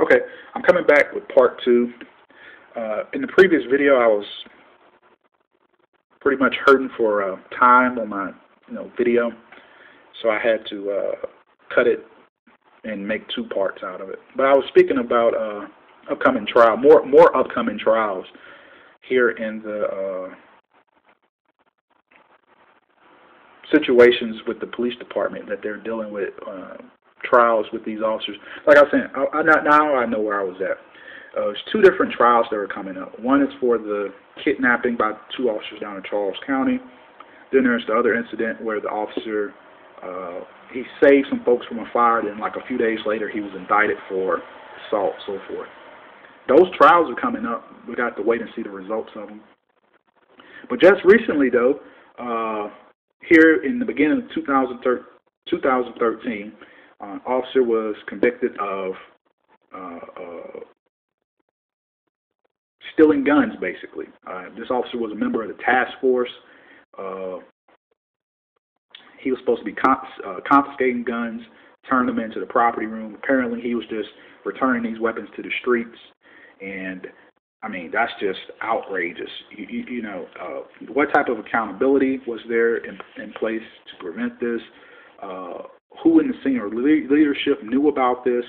Okay, I'm coming back with part two. In the previous video, I was pretty much hurting for time on my video, so I had to cut it and make two parts out of it. But I was speaking about upcoming trial, more upcoming trials here in the situations with the police department that they're dealing with. Trials with these officers. Like I said, now I know where I was at. There's two different trials that are coming up. One is for the kidnapping by two officers down in Charles County. Then there's the other incident where the officer, he saved some folks from a fire, then like a few days later he was indicted for assault, so forth. Those trials are coming up. We got to wait and see the results of them. But just recently, though, here in the beginning of 2013, officer was convicted of stealing guns, basically. This officer was a member of the task force. He was supposed to be confiscating guns, turn them into the property room. Apparently, he was just returning these weapons to the streets. And, I mean, that's just outrageous. What type of accountability was there in place to prevent this? Who in the senior leadership knew about this?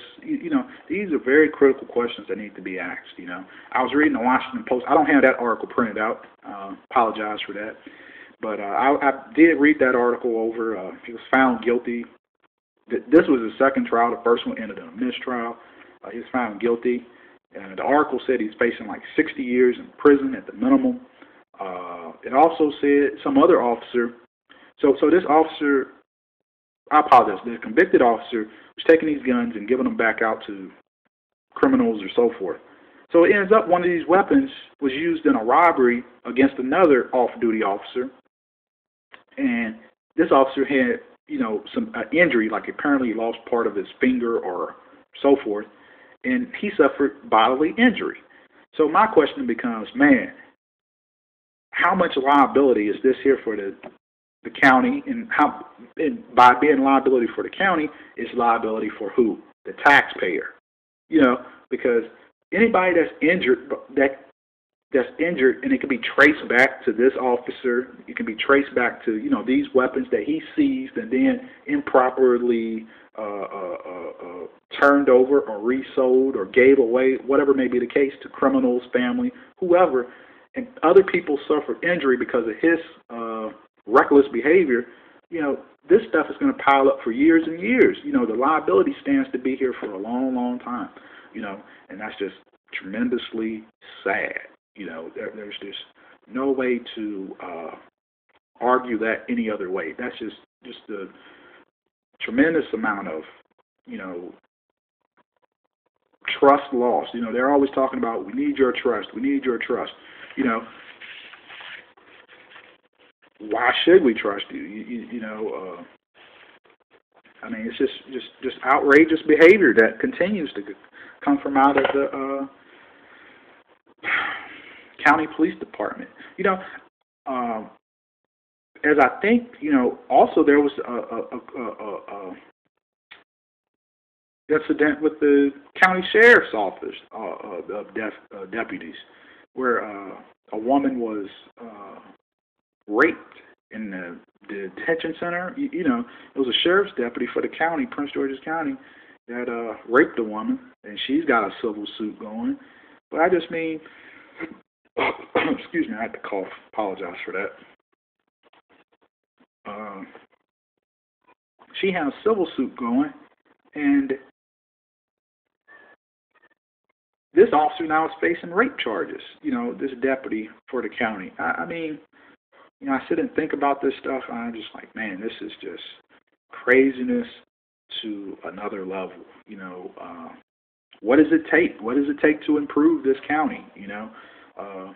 These are very critical questions that need to be asked. I was reading the Washington Post. I don't have that article printed out. Apologize for that. But I did read that article over. He was found guilty. This was his second trial. The first one ended in a mistrial. He was found guilty. And the article said he's facing like 60 years in prison at the minimum. It also said some other officer. So this officer, I apologize, the convicted officer was taking these guns and giving them back out to criminals or so forth. So it ends up one of these weapons was used in a robbery against another off-duty officer. And this officer had, some injury, like apparently he lost part of his finger or so forth, and he suffered bodily injury. So my question becomes, man, how much liability is this here for the county, and by being liability for the county, it's liability for who? The taxpayer. Because anybody that's injured, and it can be traced back to this officer, it can be traced back to these weapons that he seized and then improperly turned over or resold or gave away, whatever may be the case, to criminals, family, whoever, and other people suffered injury because of his reckless behavior. This stuff is going to pile up for years and years. The liability stands to be here for a long, long time. And that's just tremendously sad. There's just no way to argue that any other way. That's just a tremendous amount of, trust lost. They're always talking about, we need your trust, we need your trust. Why should we trust you? I mean, it's just outrageous behavior that continues to come from out of the county police department. As I think, also there was a incident with the county sheriff's office of deputies, where a woman was raped in the detention center. It was a sheriff's deputy for the county, Prince George's County, that raped a woman, and she's got a civil suit going. But I just mean, excuse me, I had to cough. Apologize for that. She had a civil suit going, and this officer now is facing rape charges. This deputy for the county. I mean, I sit and think about this stuff, and I'm just like, man, this is just craziness to another level. What does it take? What does it take to improve this county? The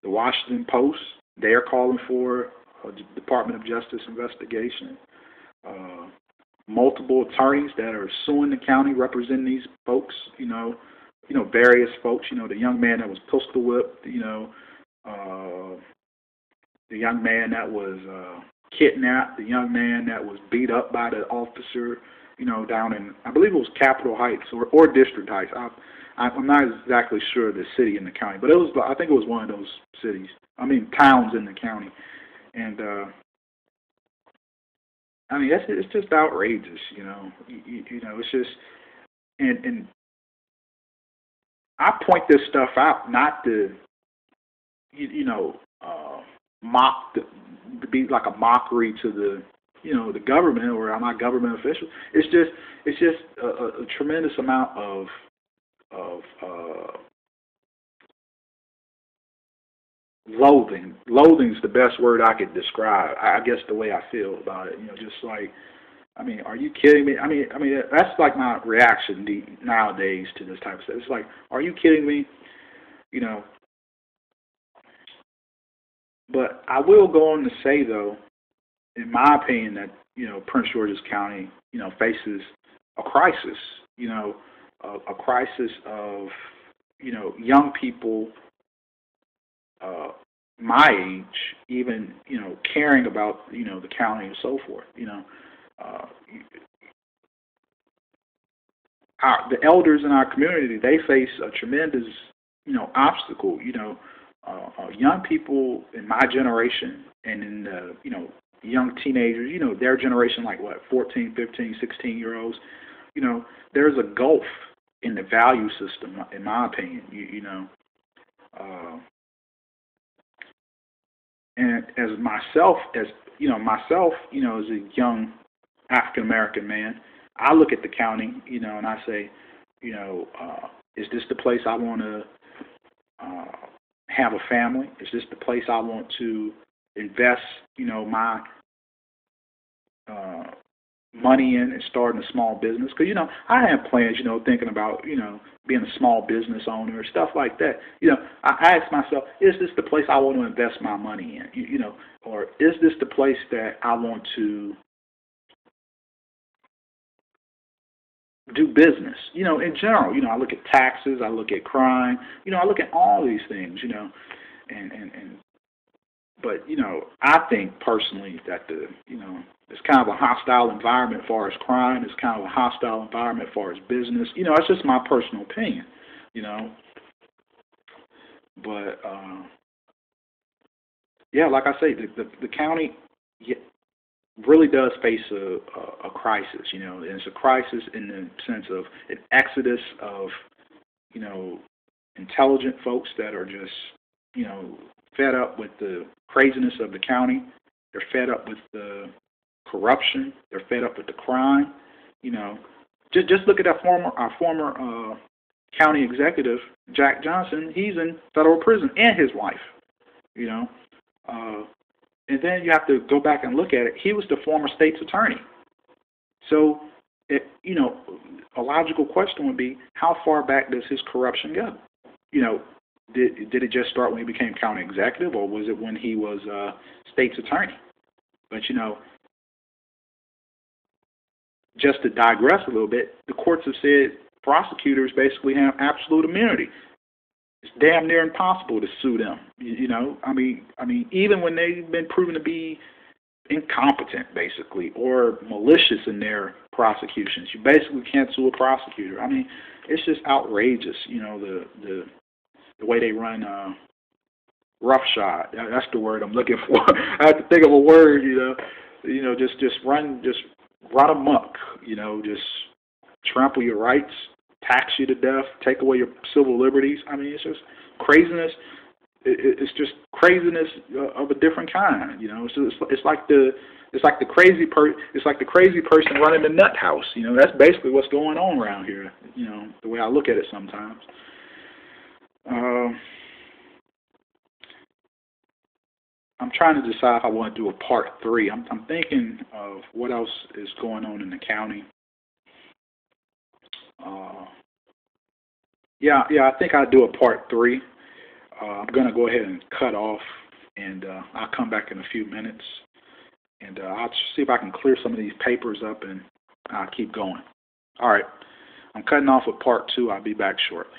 Washington Post, they're calling for a Department of Justice investigation. Multiple attorneys that are suing the county representing these folks, various folks, the young man that was pistol whipped, the young man that was kidnapped, the young man that was beat up by the officer, down in, I believe it was Capitol Heights or District Heights. I'm not exactly sure of the city in the county, but I think it was one of those cities. I mean, towns in the county. And, I mean, it's just outrageous, it's just, and I point this stuff out not to, mock, to be like a mockery to the government, or I'm not government official. It's just a tremendous amount of loathing. Loathing's the best word I could describe. I guess the way I feel about it. Just like, I mean, are you kidding me? I mean, that's like my reaction nowadays to this type of stuff. It's like, are you kidding me? But I will go on to say, though, in my opinion, that Prince George's County, faces a crisis. A crisis of young people my age, even caring about the county and so forth. The elders in our community, they face a tremendous obstacle. Young people in my generation and in the young teenagers, their generation, like what, 14, 15, 16-year-olds, there's a gulf in the value system, in my opinion, and as a young African American man, I look at the county, and I say, is this the place I want to have a family? Is this the place I want to invest, my money in and starting a small business? Because, I have plans, thinking about, being a small business owner, stuff like that. I ask myself, is this the place I want to invest my money in? Or is this the place that I want to do business? In general, I look at taxes, I look at crime, I look at all these things, but, I think personally that it's kind of a hostile environment as far as crime. It's kind of a hostile environment as far as business. It's just my personal opinion, But, yeah, like I say, the county really does face a crisis, and it's a crisis in the sense of an exodus of, intelligent folks that are just, fed up with the craziness of the county. They're fed up with the corruption. They're fed up with the crime. Just look at our former county executive, Jack Johnson. He's in federal prison, and his wife. And then you have to go back and look at it. He was the former state's attorney. So, a logical question would be, how far back does his corruption go? Did it just start when he became county executive, or was it when he was state's attorney? But, just to digress a little bit, the courts have said prosecutors basically have absolute immunity. It's damn near impossible to sue them. I mean, even when they've been proven to be incompetent, basically, or malicious in their prosecutions, you basically can't sue a prosecutor. I mean, it's just outrageous. The way they run roughshod. That's the word I'm looking for. I have to think of a word. Just run amok. Just trample your rights, tax you to death, take away your civil liberties. I mean, it's just craziness. It's just craziness of a different kind. It's like the crazy person running the nut house. That's basically what's going on around here. The way I look at it sometimes. I'm trying to decide if I want to do a part 3. I'm thinking of what else is going on in the county. Yeah, I think I'll do a part 3. I'm going to go ahead and cut off, and I'll come back in a few minutes, and I'll see if I can clear some of these papers up, and I'll keep going. All right, I'm cutting off with part 2. I'll be back shortly.